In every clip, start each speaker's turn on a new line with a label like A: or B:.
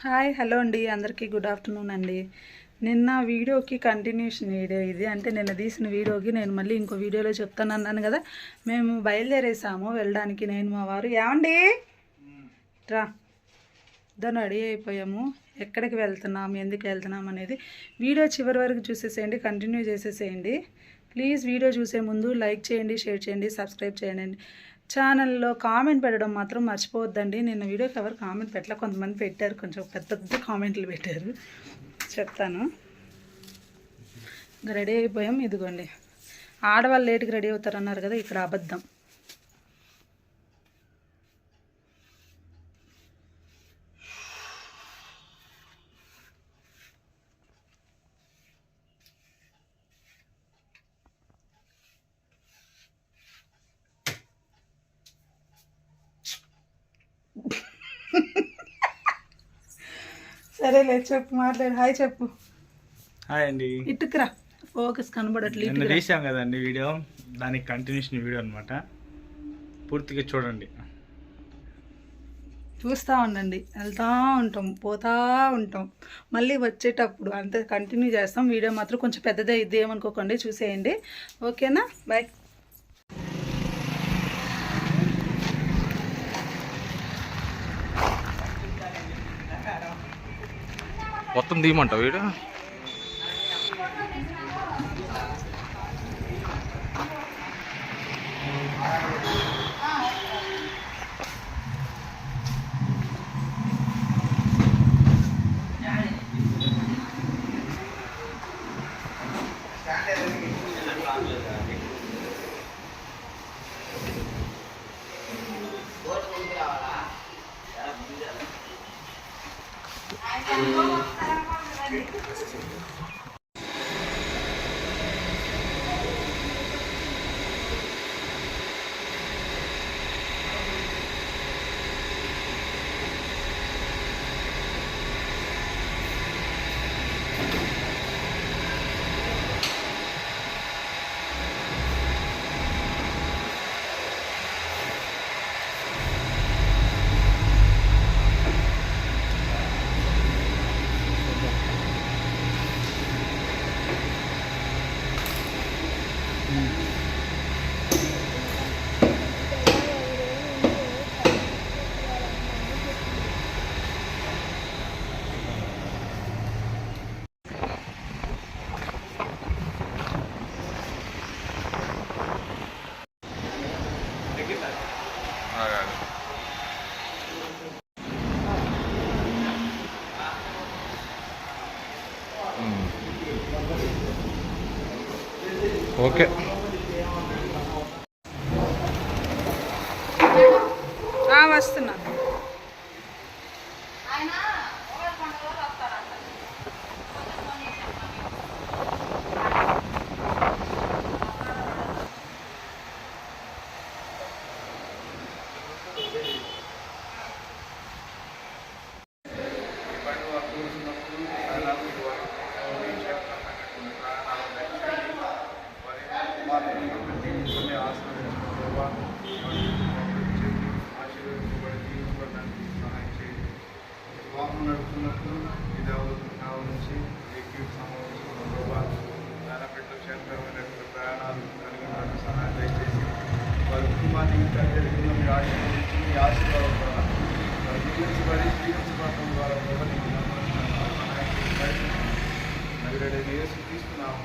A: Hi hello అండి, అందరికీ good afternoon అండి. నిన్న వీడియోకి కంటిన్యూషన్ వీడియో ఇది. అంటే నిన్న తీసిన వీడియోకి నేను మళ్ళీ ఇంకో వీడియోలో చెప్తాను అన్నాను కదా. మేము బయలుదేరేసాము వెళ్ళడానికి, నేను మా వారు. ఏమండి రా, దాన్ని రెడీ అయిపోయాము. ఎక్కడికి వెళ్తున్నాము, ఎందుకు వెళ్తున్నాం అనేది వీడియో చివరి వరకు చూసేసేయండి, కంటిన్యూ చేసేసేయండి ప్లీజ్. వీడియో చూసే ముందు లైక్ చేయండి, షేర్ చేయండి, సబ్స్క్రైబ్ చేయండి. ఛానల్లో కామెంట్ పెట్టడం మాత్రం మర్చిపోవద్దండి. నిన్న వీడియోకి ఎవరు కామెంట్ పెట్టలే, కొంతమంది పెట్టారు, కొంచెం పెద్ద పెద్ద కామెంట్లు పెట్టారు, చెప్తాను. ఇంకా రెడీ అయిపోయాం. ఇదిగోండి, ఆడవాళ్ళు లేట్కి రెడీ అవుతారన్నారు కదా, ఇక్కడ అబద్ధం. సరేలే, చెప్పు, మాట్లాడు. హాయ్ చెప్పు.
B: హాయ్ అండి.
A: ఇటుకురా, ఫోకస్ కనబడట్లేదు.
B: నిన్న చేసాం కదండి వీడియో, దానికి కంటిన్యూషన్ వీడియో అనమాట. పూర్తిగా చూడండి,
A: చూస్తూ ఉండండి. వెళ్తూ ఉంటాం, పోతూ ఉంటాం, మళ్ళీ వచ్చేటప్పుడు అంతే కంటిన్యూ చేస్తాం. వీడియో మాత్రం కొంచెం పెద్దదే ఇది, ఏమనుకోకండి, చూసేయండి. ఓకేనా, బాయ్.
B: మొత్తం తీయమంటావు వీడు. ఓకే,
A: వస్తున్నా.
C: నడుపుతున్నప్పుడు ఇది నుంచి ఎక్కి సంబంధించిన దానిపెట్ల క్షేత్రమైనటువంటి ప్రయాణాలు కలిగిన సహాయం దయచేసి వారి కుటుంబాన్ని ఇంకా జరిగిన మీ ఆశీర్వదించి మీ ఆశీర్వాదం ద్వారా వారు జీవించబడి జీవించబడటం ద్వారా సహాయం చేసి తీసుకున్నాము.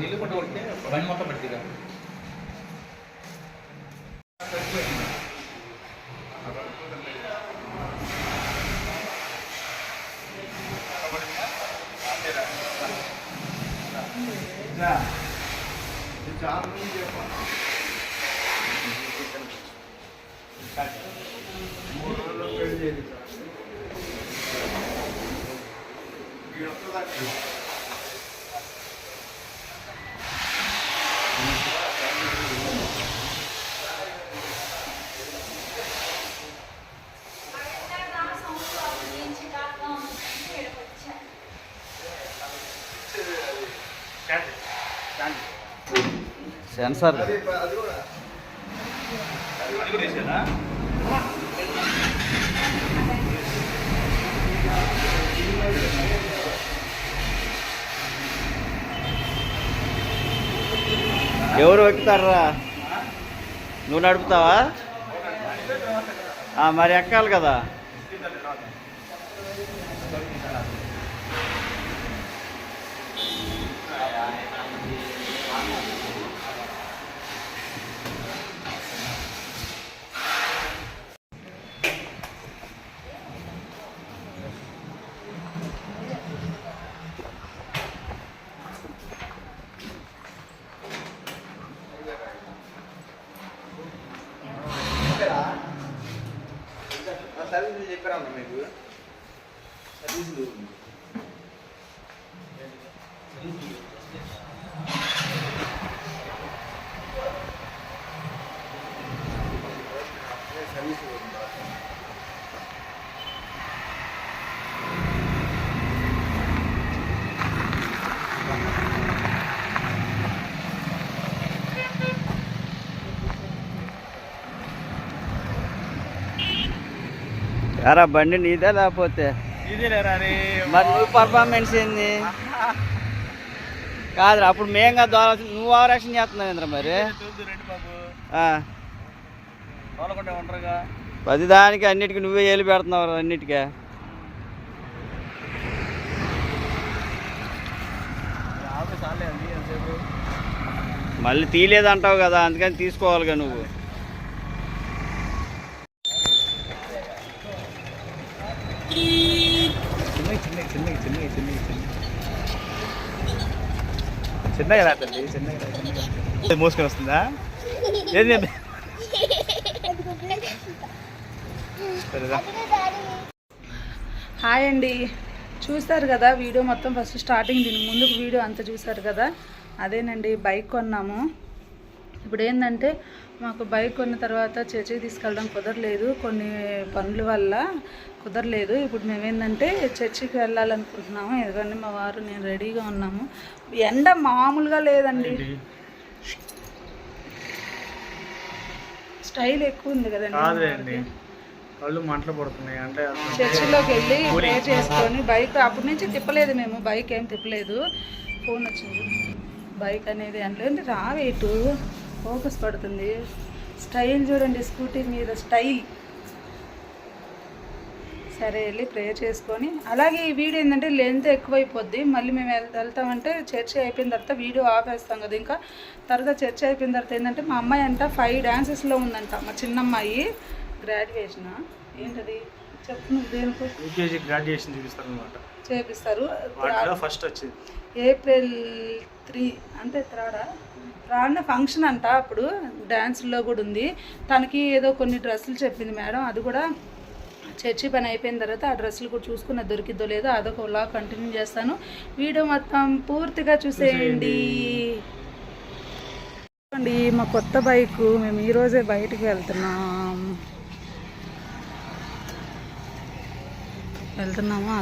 B: నీళ్ళు కొట్ట కొడితే బండి మొత్తం పట్టిగా
D: సెన్సార్
C: అది కూడా
B: అది కూడా వేసేదా?
D: ఎవరు ఎక్కుతారా? నువ్వు నడుపుతావా? మరి ఎక్కాలి కదా.
C: సర్వీసులు చెప్పారా మీకు? సర్వీసులు
D: యారా బండి నీదే లేకపోతే
B: ఇదేలేరా రే.
D: మరి నువ్వు పర్ఫార్మెన్స్ ఏంది? కాదురా అప్పుడు మేంగా ద్వారా నువ్వు ఆవరక్షణ చేస్తున్నావు ఏంద్రా మరి.
B: రెడ్డి బాబు
D: ఆ,
B: తోలకుండా ఉంటారుగా.
D: ప్రతిదానికి అన్నిటికీ నువ్వే ఏలు పెడుతున్నావు అన్నిటికీ.
B: ఆఫీస్ ఆలే అండి ఎంతసేపు.
D: మళ్ళీ తీయలేదంటావు కదా, అందుకని తీసుకోవాలిగా నువ్వు.
B: చిన్నగా రా తల్లి, చిన్నగా రా. మోసుకొని వస్తుందా? ఏంది? సరేదా.
A: హాయ్ అండి, చూస్తారు కదా వీడియో మొత్తం. ఫస్ట్ స్టార్టింగ్ దీని ముందు వీడియో అంతా చూసారు కదా, అదేనండి బైక్ కొన్నాము. ఇప్పుడు ఏంటంటే మాకు బైక్ కొన్న తర్వాత చర్చికి తీసుకెళ్ళడం కుదరలేదు, కొన్ని పనుల వల్ల కుదరలేదు. ఇప్పుడు మేమేంటంటే చర్చికి వెళ్ళాలనుకుంటున్నాము. ఎందుకంటే మా వారు నేను రెడీగా ఉన్నాము. ఎండ మామూలుగా లేదండి, స్టైల్ ఎక్కువ ఉంది కదండి.
B: కళ్ళు మంటలు పడుతున్నాయి అంటే
A: చర్చిలోకి వెళ్ళి ప్రే చేసుకొని బైక్ అప్పటి నుంచి తిప్పలేదు మేము, బైక్ ఏం తిప్పలేదు. ఫోన్ వచ్చింది, బైక్ అనేది అంటే రావేటు ఫోకస్ పడుతుంది. స్టైల్ చూడండి, స్కూటీ మీద స్టైల్. సరే వెళ్ళి ప్రే చేసుకొని, అలాగే ఈ వీడియో ఏంటంటే లెంత్ ఎక్కువైపోద్ది. మళ్ళీ మేము వెళ్తామంటే చర్చ్ అయిపోయిన తర్వాత వీడియో ఆపేస్తాం కదా. ఇంకా తర్వాత చర్చ్ అయిపోయిన తర్వాత ఏంటంటే మా అమ్మాయి అంట 5 డాన్సెస్లో ఉందంట. మా చిన్నమ్మాయి గ్రాడ్యుయేషన్ ఏంటది చెప్పు నువ్వు. దేనికో
B: యూకేజీ గ్రాడ్యుయేషన్ చూపిస్తారు అనమాట.
A: చేపిస్తారు.
B: ఫస్ట్ వచ్చింది
A: April 3 అంటే రాన్న ఫంక్షన్ అంట. అప్పుడు డ్యాన్స్లో కూడా ఉంది. తనకి ఏదో కొన్ని డ్రెస్సులు చెప్పింది మేడం, అది కూడా చర్చి పని అయిపోయిన తర్వాత ఆ డ్రెస్సులు కూడా చూసుకున్న దొరికిద్దో లేదో అదొక వ్లాగ్ కంటిన్యూ చేస్తాను. వీడియో మొత్తం పూర్తిగా చూసేయండి. మా కొత్త బైకు మేము ఈరోజే బయటికి వెళ్తున్నాము.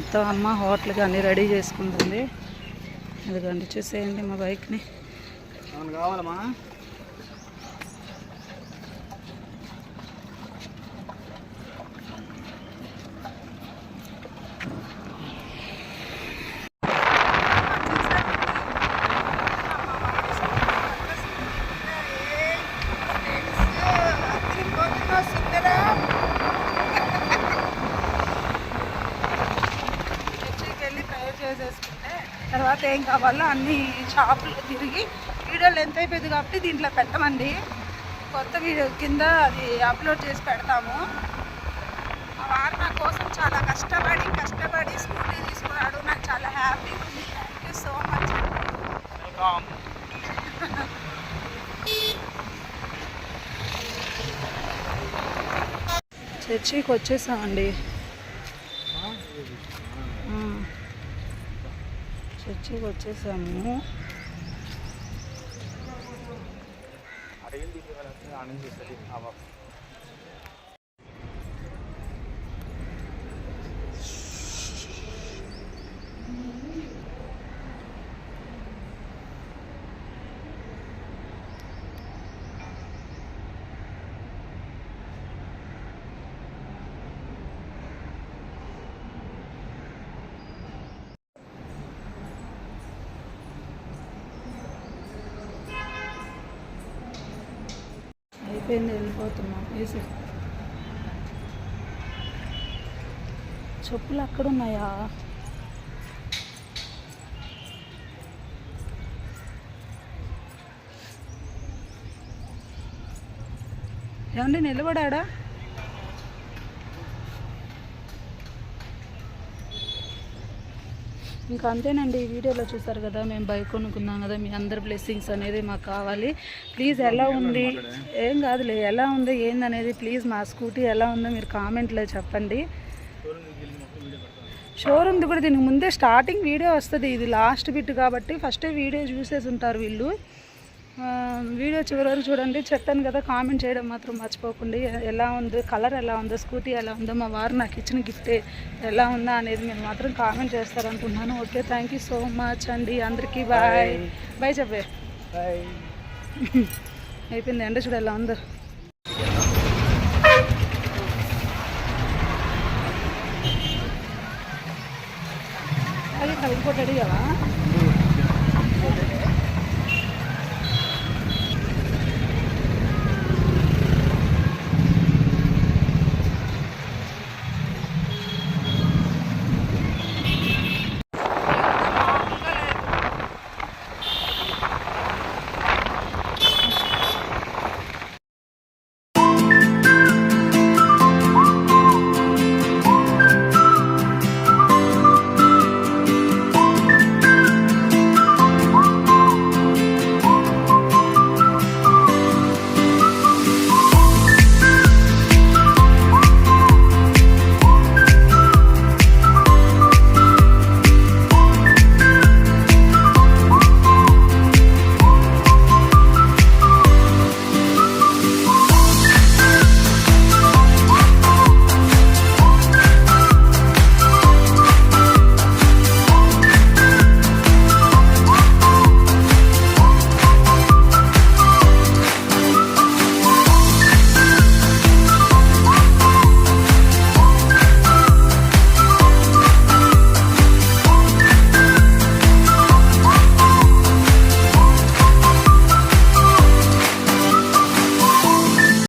A: అత్త అమ్మ హోటల్కి అన్నీ రెడీ చేసుకుంటుంది. అదిగోండి చూసేయండి మా బైక్ని.
B: కావాలమ్మా.
A: చేసేసుకుంటే తర్వాత ఏం కావాలో అన్ని షాపులు తిరిగి వీడియోలు ఎంత అయిపోయింది కాబట్టి దీంట్లో పెట్టమండి. కొత్త వీడియో కింద అది అప్లోడ్ చేసి పెడతాము. మా వారు నా కోసం చాలా కష్టపడి స్కూటీ తీసుకున్నాడు. నాకు చాలా హ్యాపీగా ఉంది. Thank you so much. చర్చికి వచ్చేసామండి. చర్చికి వచ్చేసాము. అయిపోయింది, వెళ్ళిపోతున్నాం. వేసి చెప్పులు అక్కడ ఉన్నాయా? ఏమండి నిలబడాడా? ఇంకా అంతేనండి. ఈ వీడియోలో చూసారు కదా, మేము బైక్ కొనుక్కున్నాం కదా, మీ అందరి బ్లెస్సింగ్స్ అనేది మాకు కావాలి. ప్లీజ్ ఎలా ఉంది, ఏం కాదులే, ఎలా ఉంది ఏందనేది ప్లీజ్ మా స్కూటీ ఎలా ఉందో మీరు కామెంట్లో చెప్పండి. షోరూమ్ది కూడా దీనికి ముందే స్టార్టింగ్ వీడియో వస్తుంది, ఇది లాస్ట్ బిట్ కాబట్టి ఫస్టే వీడియో చూసేసి ఉంటారు వీళ్ళు. వీడియో చివరి వరకు చూడండి. చెప్పాను కదా, కామెంట్ చేయడం మాత్రం మర్చిపోకండి. ఎలా ఉంది, కలర్ ఎలా ఉందో, స్కూటీ ఎలా ఉందో, మా వారు నాకు ఇచ్చిన గిఫ్ట్ ఎలా ఉందా అనేది మీరు మాత్రం కామెంట్ చేస్తారనుకుంటున్నాను. Okay, thank you so much అండి. అందరికీ బాయ్ బాయ్ చెప్పే. అయిపోయింది. ఎండ చూడ ఎలా ఉందో. అది కలిగిపోతాడు కదా.